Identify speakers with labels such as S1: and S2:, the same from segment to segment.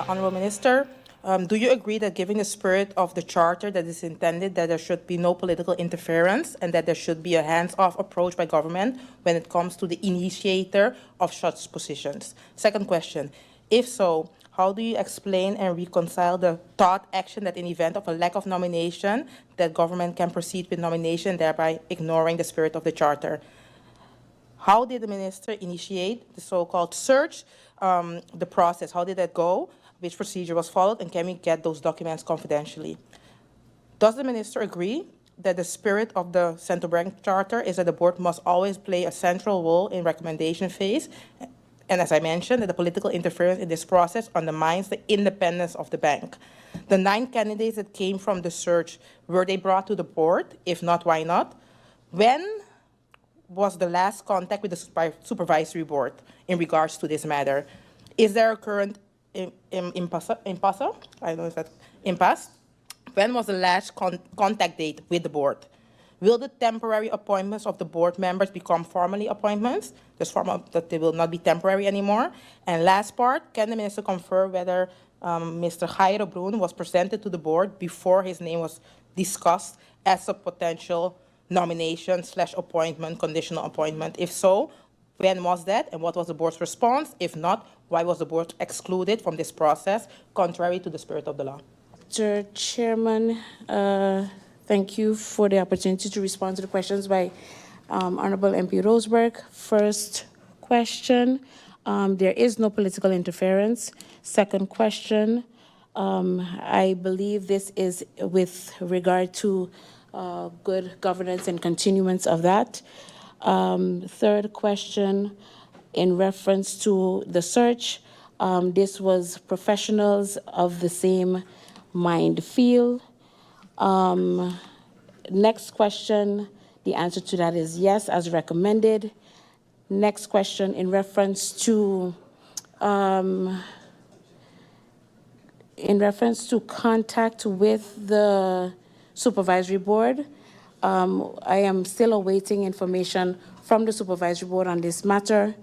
S1: Honourable Minister, do you agree that given the spirit of the Charter that is intended that there should be no political interference and that there should be a hands-off approach by government when it comes to the initiator of such positions? Second question, if so, how do you explain and reconcile the thought action that in event of a lack of nomination, that government can proceed with nomination, thereby ignoring the spirit of the Charter? How did the minister initiate the so-called search, the process? How did that go? Which procedure was followed, and can we get those documents confidentially? Does the minister agree that the spirit of the Central Bank Charter is that the board must always play a central role in recommendation phase? And as I mentioned, that the political interference in this process undermines the independence of the bank. The 9 candidates that came from the search, were they brought to the board? If not, why not? When was the last contact with the supervisory board in regards to this matter? Is there a current impasse? I don't know if that's impasse. When was the last contact date with the board? Will the temporary appointments of the board members become formally appointments? That they will not be temporary anymore. And last part, can the minister confirm whether Mr. Jairo Brun was presented to the board before his name was discussed as a potential nomination / appointment, conditional appointment? If so, when was that, and what was the board's response? If not, why was the board excluded from this process, contrary to the spirit of the law?
S2: Mr. Chairman, thank you for the opportunity to respond to the questions by Honorable MP Roseberg. First question, there is no political interference. Second question, I believe this is with regard to good governance and continuance of that. Third question, in reference to the search, this was professionals of the same mind field. Next question, the answer to that is yes, as recommended. Next question, in reference to contact with the supervisory board, I am still awaiting information from the supervisory board on this matter.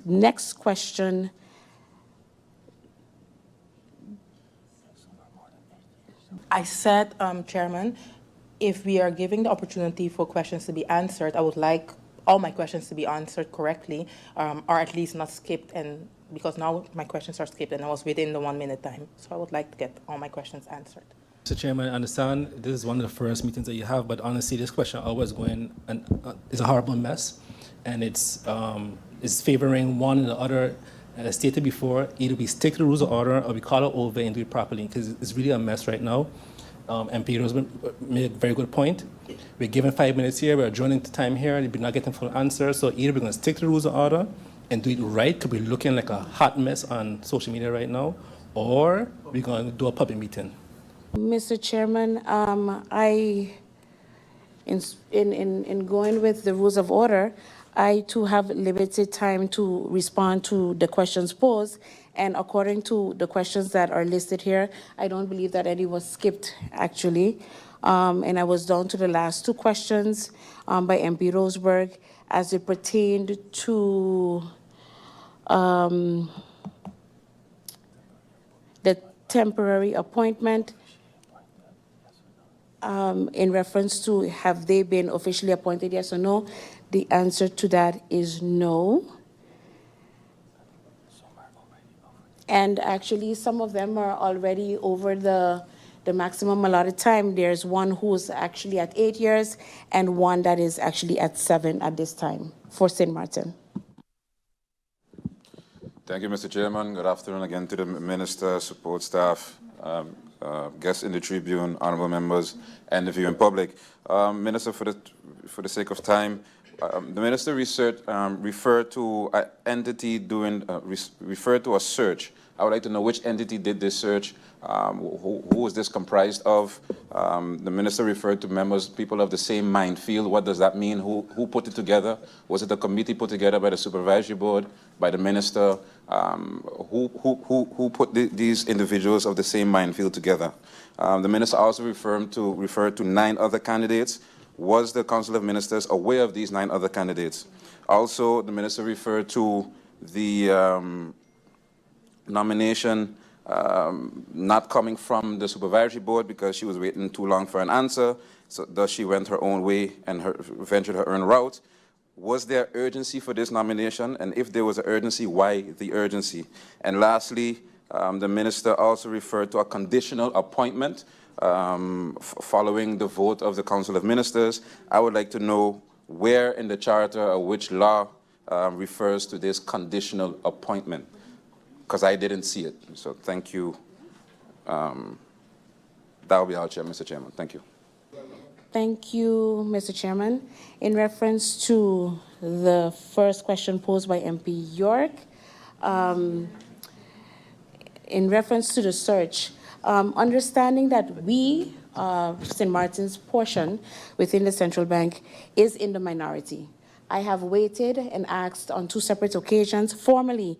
S2: Next question.
S1: I said, Chairman, if we are giving the opportunity for questions to be answered, I would like all my questions to be answered correctly, or at least not skipped, and because now my questions are skipped and I was within the 1 minute time. So I would like to get all my questions answered.
S3: Mr. Chairman, I understand this is one of the first meetings that you have, but honestly, this question always going and is a horrible mess, and it's favoring one and the other. As stated before, either we stick to the rules of order or we call it over and do it properly, because it's really a mess right now. MP Roseman made a very good point. We're given 5 minutes here, we're adjourning the time here, and we're not getting full answers. So either we're going to stick to the rules of order and do it right, because we're looking like a hot mess on social media right now, or we're going to do a public meeting.
S2: Mr. Chairman, in going with the rules of order, I too have limited time to respond to the questions posed, and according to the questions that are listed here, I don't believe that any was skipped actually, and I was down to the last 2 questions by MP Roseberg as it pertained to the temporary appointment. In reference to have they been officially appointed, yes or no? The answer to that is no. And actually, some of them are already over the maximum allotted time. There's one who's actually at 8 years and one that is actually at 7 at this time for St. Martin.
S4: Thank you, Mr. Chairman. Good afternoon again to the Minister, support staff, guests in the Tribune, honorable members, and the viewing public. Minister, for the sake of time, the Minister referred to an entity referred to a search. I would like to know which entity did this search, who was this comprised of? The Minister referred to members, people of the same mind field. What does that mean? Who put it together? Was it a committee put together by the Supervisory Board, by the Minister? Who put these individuals of the same mind field together? The Minister also referred to 9 other candidates. Was the Council of Ministers aware of these 9 other candidates? Also, the Minister referred to the nomination not coming from the supervisory board because she was waiting too long for an answer. So thus she went her own way and ventured her own route. Was there urgency for this nomination? And if there was an urgency, why the urgency? And lastly, the minister also referred to a conditional appointment following the vote of the Council of Ministers. I would like to know where in the charter or which law refers to this conditional appointment, because I didn't see it. So thank you. That will be all, Mr. Chairman. Thank you.
S2: Thank you, Mr. Chairman. In reference to the first question posed by MP York, in reference to the search, understanding that we, St. Martin's portion within the central bank, is in the minority. I have waited and asked on 2 separate occasions formally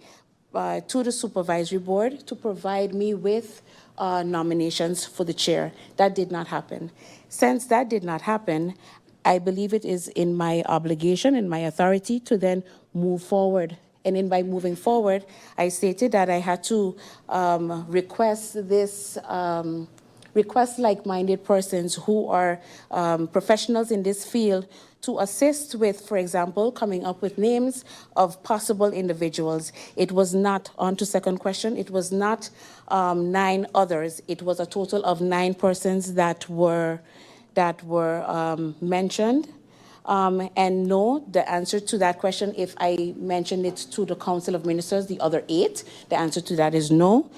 S2: to the supervisory board to provide me with nominations for the chair. That did not happen. Since that did not happen, I believe it is in my obligation and my authority to then move forward. And in by moving forward, I stated that I had to request like-minded persons who are professionals in this field to assist with, for example, coming up with names of possible individuals. It was not, on to second question, it was not 9 others. It was a total of 9 persons that were mentioned. And no, the answer to that question, if I mentioned it to the Council of Ministers, the other 8, the answer to that is no.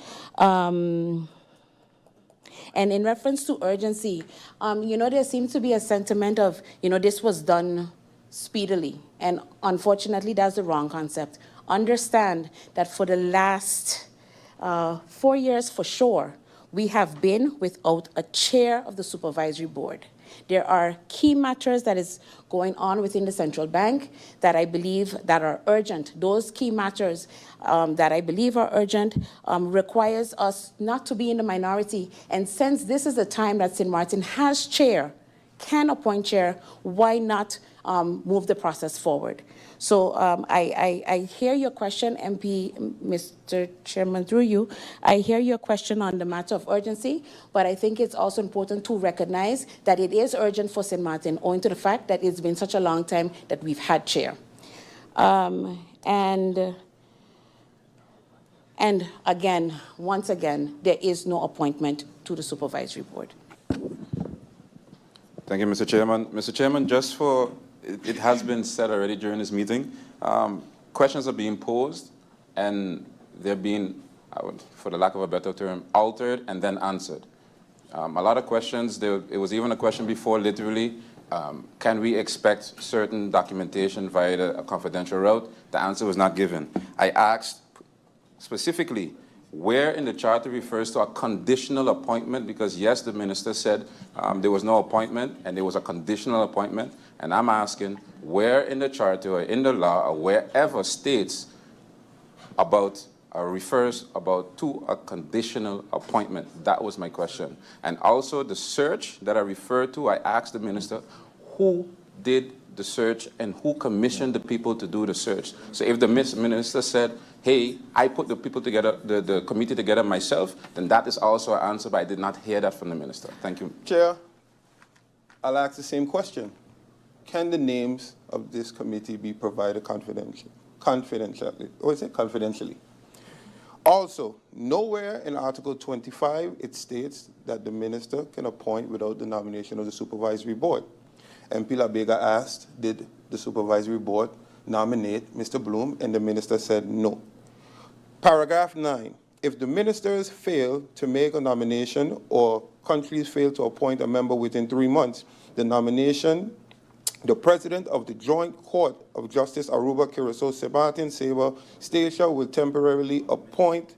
S2: And in reference to urgency, there seems to be a sentiment of, this was done speedily. And unfortunately, that's the wrong concept. Understand that for the last 4 years, for sure, we have been without a chair of the supervisory board. There are key matters that is going on within the central bank that I believe that are urgent. Those key matters that I believe are urgent requires us not to be in the minority. And since this is the time that St. Martin has chair, can appoint chair, why not move the process forward? So I hear your question, MP, Mr. Chairman, through you. I hear your question on the matter of urgency, but I think it's also important to recognize that it is urgent for St. Martin, owing to the fact that it's been such a long time that we've had chair. And again, once again, there is no appointment to the supervisory board.
S4: Thank you, Mr. Chairman. Mr. Chairman, just for, it has been said already during this meeting, questions are being posed and they're being, for the lack of a better term, altered and then answered. A lot of questions, it was even a question before, literally, can we expect certain documentation via a confidential route? The answer was not given. I asked specifically, where in the charter refers to a conditional appointment, because yes, the minister said there was no appointment and there was a conditional appointment, and I'm asking where in the charter or in the law or wherever states about or refers about to a conditional appointment. That was my question. And also the search that I referred to, I asked the minister who did the search and who commissioned the people to do the search. So if the minister said, hey, I put the people together, the committee together myself, then that is also an answer, but I did not hear that from the minister. Thank you.
S5: Chair, I'll ask the same question. Can the names of this committee be provided confidentially? Or is it confidentially? Also, nowhere in Article 25 it states that the minister can appoint without the nomination of the supervisory board. MP Labega asked, did the supervisory board nominate Mr. Bloom? And the minister said no. Paragraph 9, if the ministers fail to make a nomination or countries fail to appoint a member within 3 months, the nomination, the president of the Joint Court of Justice Aruba Curacao, Sebastian Saber Stacia, will temporarily appoint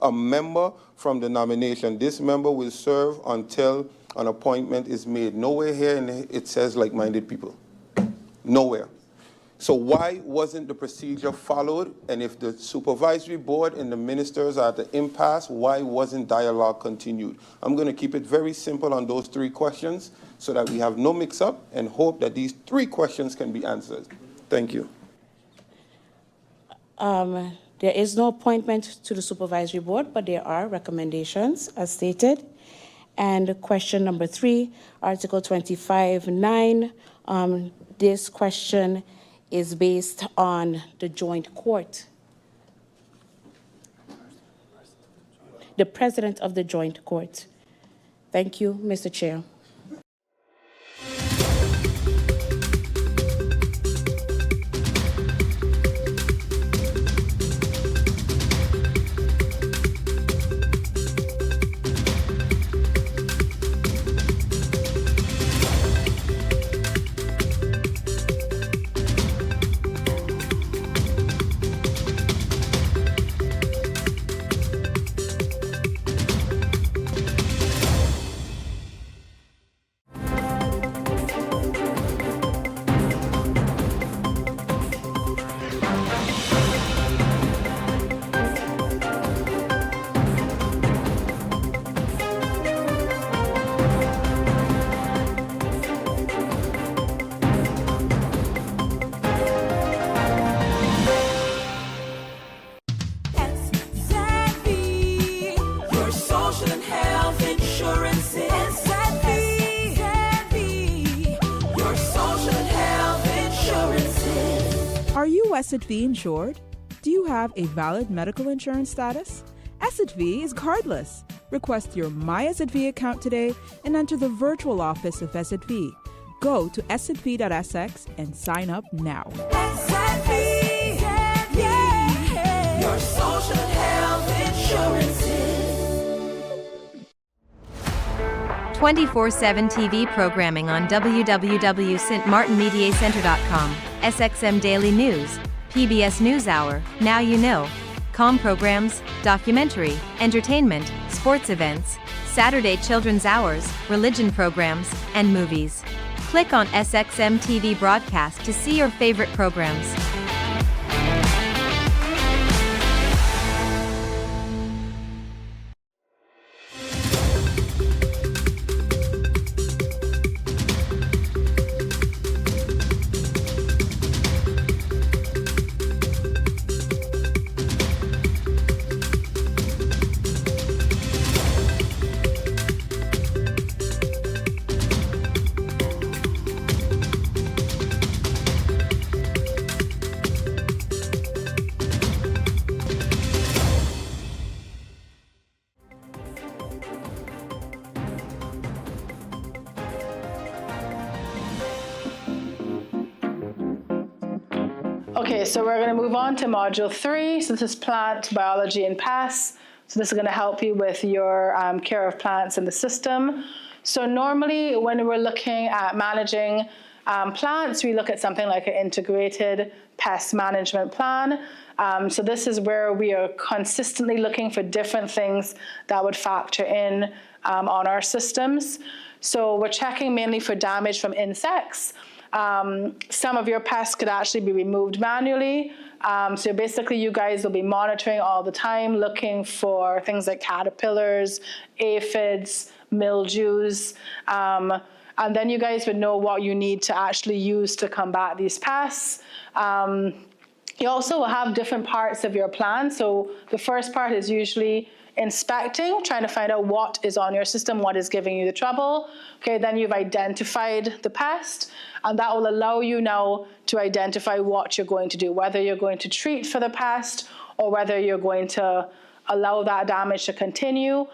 S5: a member from the nomination. This member will serve until an appointment is made. Nowhere here it says like-minded people. Nowhere. So why wasn't the procedure followed? And if the supervisory board and the ministers are at the impasse, why wasn't dialogue continued? I'm going to keep it very simple on those 3 questions so that we have no mix-up, and hope that these 3 questions can be answered. Thank you.
S2: There is no appointment to the supervisory board, but there are recommendations as stated. And question number 3, Article 25(9). This question is based on the joint court. The president of the joint court. Thank you, Mr. Chair.
S6: Are you SXM insured? Do you have a valid medical insurance status? SXM is cardless. Request your My SXM account today and enter the virtual office of SXM. Go to sxv.sx and sign up now.
S7: SXM, yeah. Your social health insurances.
S8: 24/7 TV programming on www.stmartinmediacenter.com, SXM Daily News, PBS NewsHour, Now You Know, Com programs, documentary, entertainment, sports events, Saturday children's hours, religion programs, and movies. Click on SXM TV broadcast to see your favorite programs.
S9: Okay, so we're going to move on to Module 3. So this is Plant Biology and Pests. So this is going to help you with your care of plants in the system. So normally when we're looking at managing plants, we look at something like an integrated pest management plan. So this is where we are consistently looking for different things that would factor in on our systems. So we're checking mainly for damage from insects. Some of your pests could actually be removed manually. So basically you guys will be monitoring all the time, looking for things like caterpillars, aphids, mildews, and then you guys would know what you need to actually use to combat these pests. You also will have different parts of your plan. So the first part is usually inspecting, trying to find out what is on your system, what is giving you the trouble. Okay, then you've identified the pest, and that will allow you now to identify what you're going to do, whether you're going to treat for the pest or whether you're going to allow that damage to continue.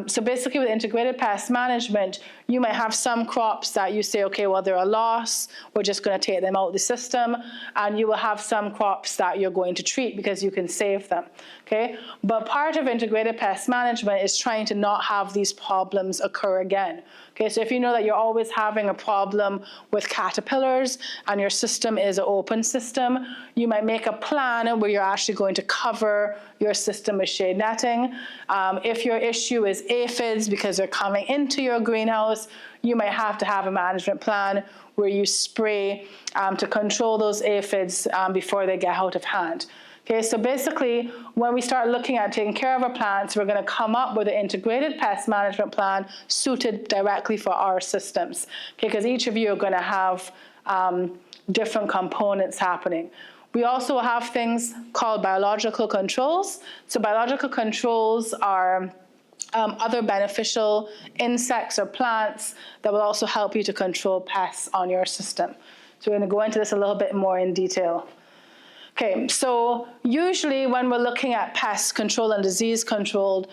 S9: So basically with integrated pest management, you might have some crops that you say, okay, well, they're a loss, we're just going to take them out of the system, and you will have some crops that you're going to treat because you can save them, okay? But part of integrated pest management is trying to not have these problems occur again. Okay, so if you know that you're always having a problem with caterpillars and your system is an open system, you might make a plan where you're actually going to cover your system with shade netting. If your issue is aphids because they're coming into your greenhouse, you might have to have a management plan where you spray to control those aphids before they get out of hand. Okay, so basically, when we start looking at taking care of our plants, we're going to come up with an integrated pest management plan suited directly for our systems. Okay, because each of you are going to have different components happening. We also have things called biological controls. So biological controls are other beneficial insects or plants that will also help you to control pests on your system. So we're going to go into this a little bit more in detail. Okay, so usually when we're looking at pest control and disease control,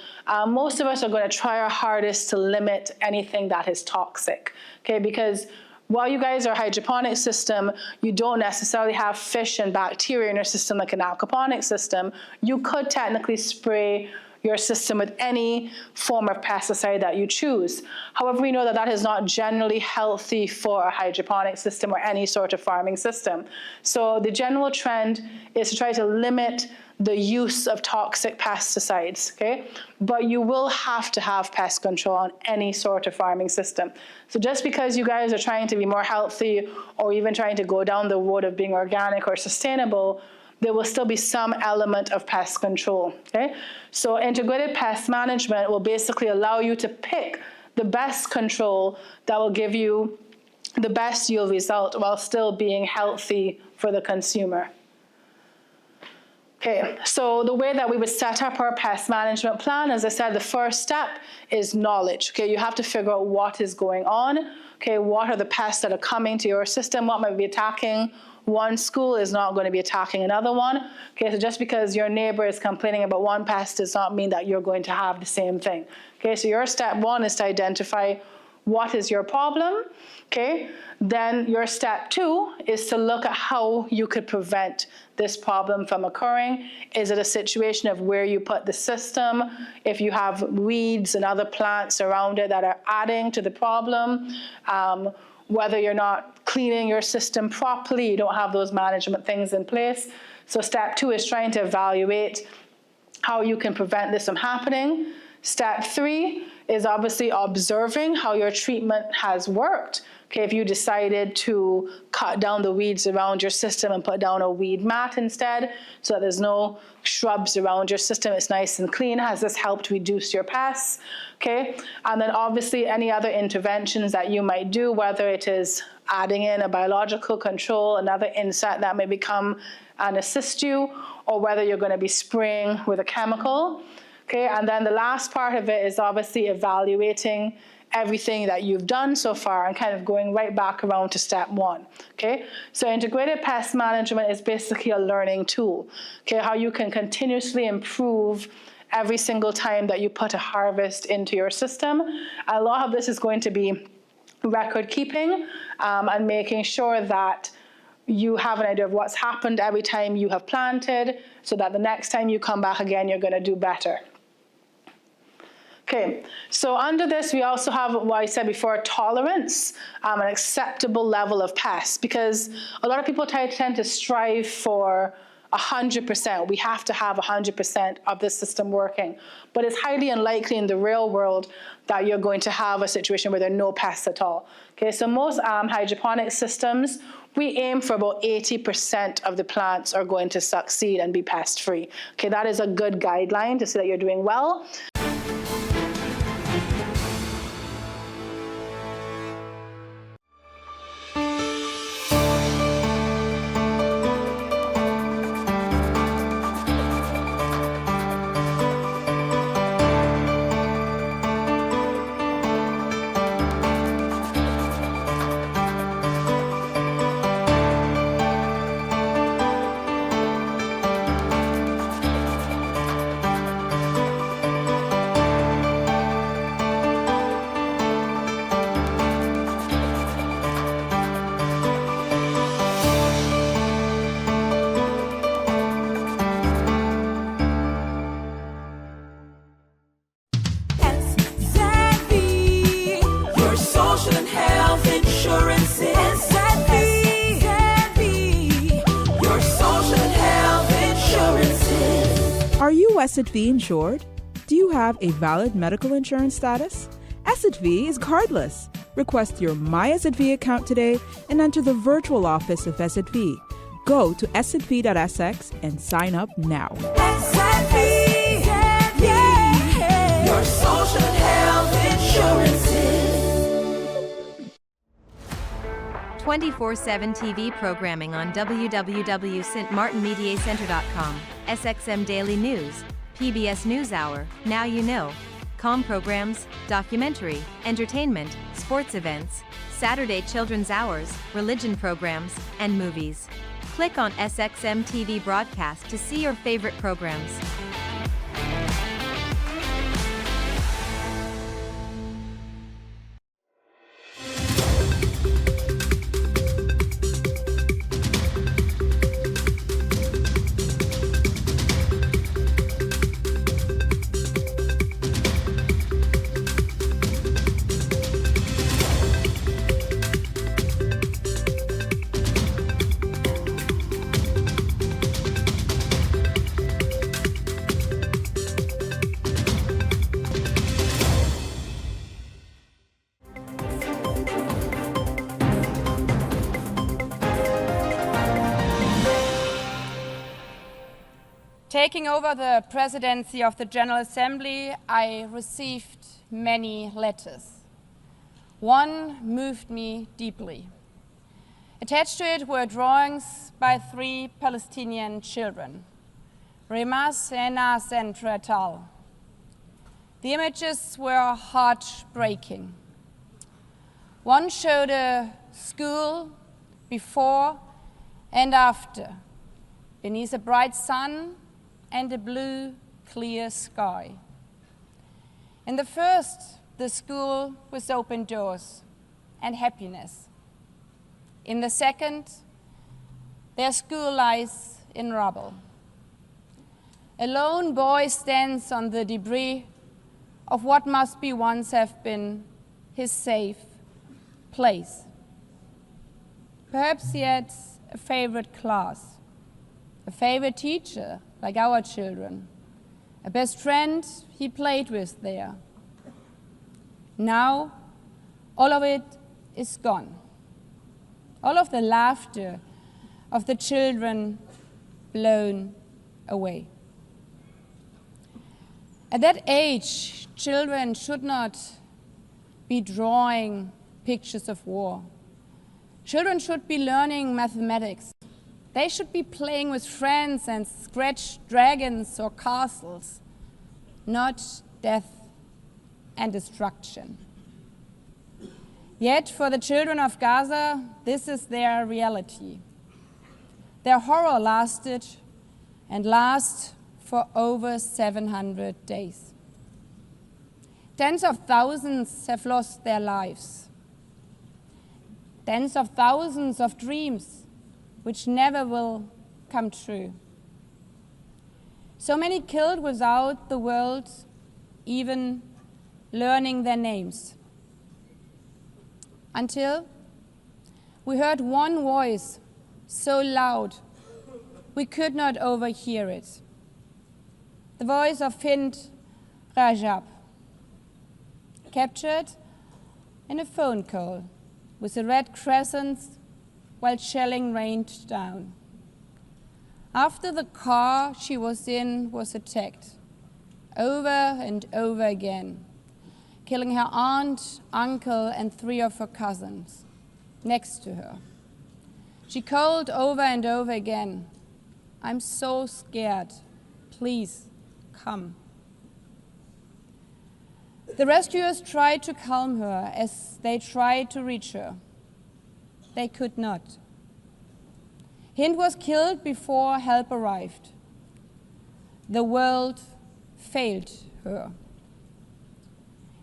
S9: most of us are going to try our hardest to limit anything that is toxic, okay, because while you guys are a hydroponic system, you don't necessarily have fish and bacteria in your system like an aquaponic system. You could technically spray your system with any form of pesticide that you choose. However, we know that that is not generally healthy for a hydroponic system or any sort of farming system. So the general trend is to try to limit the use of toxic pesticides, okay? But you will have to have pest control on any sort of farming system. So just because you guys are trying to be more healthy or even trying to go down the road of being organic or sustainable, there will still be some element of pest control, okay? So integrated pest management will basically allow you to pick the best control that will give you the best yield result while still being healthy for the consumer. Okay, so the way that we would set up our pest management plan, as I said, the first step is knowledge. Okay, you have to figure out what is going on. Okay, what are the pests that are coming to your system? What might be attacking one school is not going to be attacking another one. Okay, so just because your neighbor is complaining about one pest does not mean that you're going to have the same thing. Okay, so your step one is to identify what is your problem. Okay, then your step two is to look at how you could prevent this problem from occurring. Is it a situation of where you put the system? If you have weeds and other plants around it that are adding to the problem, whether you're not cleaning your system properly, you don't have those management things in place. So step two is trying to evaluate how you can prevent this from happening. Step three is obviously observing how your treatment has worked. Okay, if you decided to cut down the weeds around your system and put down a weed mat instead, so that there's no shrubs around your system, it's nice and clean, has this helped reduce your pests? Okay, and then obviously any other interventions that you might do, whether it is adding in a biological control, another insect that may become and assist you, or whether you're going to be spraying with a chemical. Okay, and then the last part of it is obviously evaluating everything that you've done so far and kind of going right back around to step one, okay? So integrated pest management is basically a learning tool, okay? How you can continuously improve every single time that you put a harvest into your system. A lot of this is going to be record keeping and making sure that you have an idea of what's happened every time you have planted so that the next time you come back again, you're gonna do better. Okay, so under this, we also have what I said before, tolerance, an acceptable level of pests, because a lot of people tend to strive for 100%. We have to have 100% of this system working, but it's highly unlikely in the real world that you're going to have a situation where there are no pests at all. Okay, so most hydroponic systems, we aim for about 80% of the plants are going to succeed and be pest-free. Okay, that is a good guideline to say that you're doing well.
S6: Are you SXM insured? Do you have a valid medical insurance status? SXM is cardless. Request your My SXM account today and enter the virtual office of SXM. Go to sxv.sx and sign up now.
S7: SXM, yeah, your social and health insurances.
S8: 24/7 TV programming on www.stmartinmediacenter.com, SXM Daily News, PBS NewsHour, Now You Know, comm programs, documentary, entertainment, sports events, Saturday children's hours, religion programs, and movies. Click on SXM TV broadcast to see your favorite programs.
S10: Taking over the presidency of the General Assembly, I received many letters. One moved me deeply. Attached to it were drawings by 3 Palestinian children, Remas, Enas, and Tretal. The images were heartbreaking. One showed a school before and after, beneath a bright sun and a blue, clear sky. In the first, the school with open doors and happiness. In the second, their school lies in rubble. A lone boy stands on the debris of what must be once have been his safe place. Perhaps he had a favorite class, a favorite teacher, like our children, a best friend he played with there. Now, all of it is gone. All of the laughter of the children blown away. At that age, children should not be drawing pictures of war. Children should be learning mathematics. They should be playing with friends and scratch dragons or castles, not death and destruction. Yet for the children of Gaza, this is their reality. Their horror lasted and lasts for over 700 days. Tens of thousands have lost their lives. Tens of thousands of dreams which never will come true. So many killed without the world even learning their names. Until we heard one voice so loud we could not overhear it. The voice of Hind Rajab, captured in a phone call with a red crescent while shelling rained down. After the car she was in was attacked, over and over again, killing her aunt, uncle, and 3 of her cousins next to her. She called over and over again, "I'm so scared, please come." The rescuers tried to calm her as they tried to reach her. They could not. Hind was killed before help arrived. The world failed her.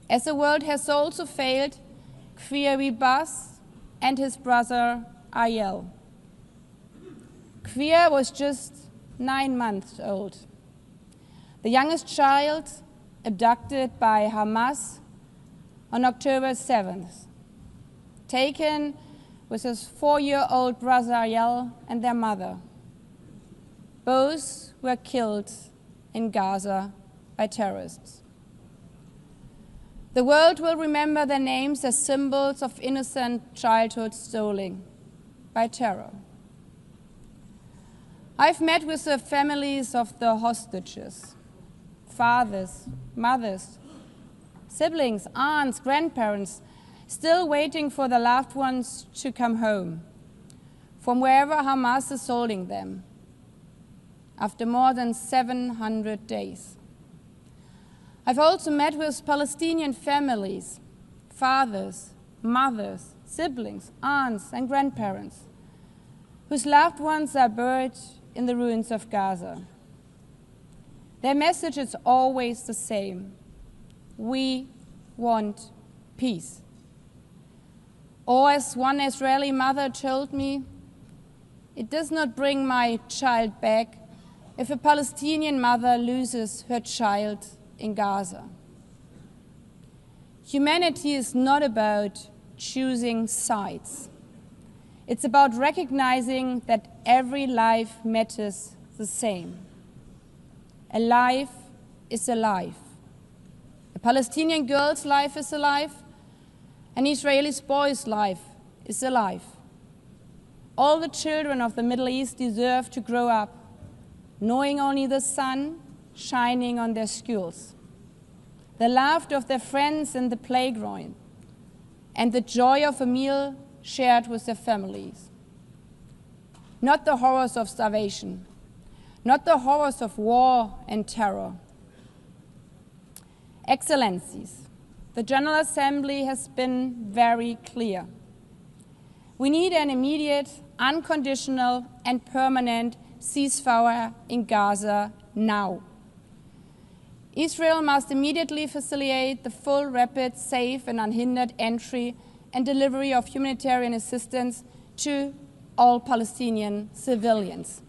S10: As the world has also failed Kfir Bas and his brother Ayel. Kfir was just 9 months old, the youngest child abducted by Hamas on October 7th, taken with his 4-year-old brother Ayel and their mother. Both were killed in Gaza by terrorists. The world will remember their names as symbols of innocent childhood stolen by terror. I've met with the families of the hostages, fathers, mothers, siblings, aunts, grandparents, still waiting for their loved ones to come home from wherever Hamas is holding them after more than 700 days. I've also met with Palestinian families, fathers, mothers, siblings, aunts, and grandparents whose loved ones are buried in the ruins of Gaza. Their message is always the same: we want peace. Or as one Israeli mother told me, it does not bring my child back if a Palestinian mother loses her child in Gaza. Humanity is not about choosing sides. It's about recognizing that every life matters the same. A life is a life. A Palestinian girl's life is a life. An Israeli boy's life is a life. All the children of the Middle East deserve to grow up knowing only the sun shining on their schools, the laughter of their friends in the playground, and the joy of a meal shared with their families. Not the horrors of starvation, not the horrors of war and terror. Excellencies, the General Assembly has been very clear. We need an immediate, unconditional, and permanent ceasefire in Gaza now. Israel must immediately facilitate the full, rapid, safe, and unhindered entry and delivery of humanitarian assistance to all Palestinian civilians.